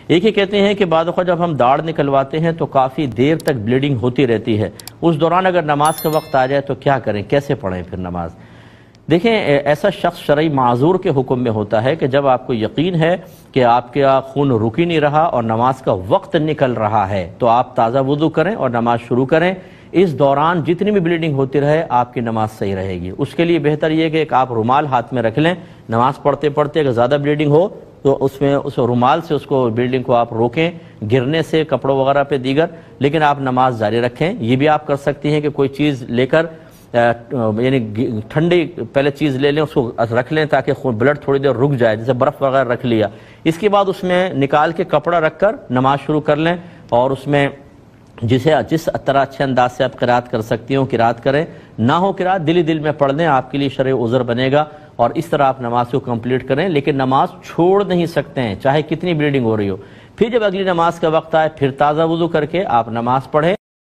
ایک ہی کہتے ہیں کہ بعض اوقات جب ہم داڑھ نکلواتے ہیں تو کافی دیر تک بلیڈنگ ہوتی رہتی ہے، اس دوران اگر نماز کا وقت آ جائے تو کیا کریں، کیسے پڑھیں پھر نماز؟ دیکھیں، ایسا شخص شرعی معذور کے حکم میں ہوتا ہے کہ جب آپ کو یقین ہے کہ آپ کا خون رک ہی نہیں رہا اور نماز کا وقت نکل رہا ہے تو آپ تازہ وضو کریں اور نماز شروع کریں۔ اس دوران جتنی بھی بلیڈنگ ہوتی رہے آپ کی نماز صحیح رہے گی۔ اس کے لیے بہتر یہ کہ ایک آپ رومال ہاتھ میں رکھ لیں، نماز پڑھتے پڑھتے اگر زیادہ بلیڈنگ ہو تو اس رومال سے اس کو بلیڈنگ کو آپ روکیں گرنے سے کپڑوں وغیرہ پہ دیگر، لیکن آپ نماز جاری رکھیں۔ یہ بھی آپ کر سکتی ہیں کہ کوئی چیز لے کر یعنی ٹھنڈی پہلے چیز لے لیں، اس کو رکھ لیں تاکہ بلڈ تھوڑی دیر رک جائے، جیسے برف وغیرہ رکھ لیا، اس کے بعد اس میں نکال کے کپڑا رکھ کر نماز شروع کر لیں، اور اس میں جس طرح اچھے انداز سے آپ قرات کر سکتی ہوں قرات کریں، نہ ہو قرات دل ہی دل میں پڑھ لیں، آپ کے لیے شرعی عذر بنے گا، اور اس طرح آپ نماز کو کمپلیٹ کریں۔ لیکن نماز چھوڑ نہیں سکتے ہیں چاہے کتنی بلیڈنگ ہو رہی ہو۔ پھر جب اگلی نماز کا وقت آئے پھر تازہ وضو کر کے آپ نماز پڑھیں۔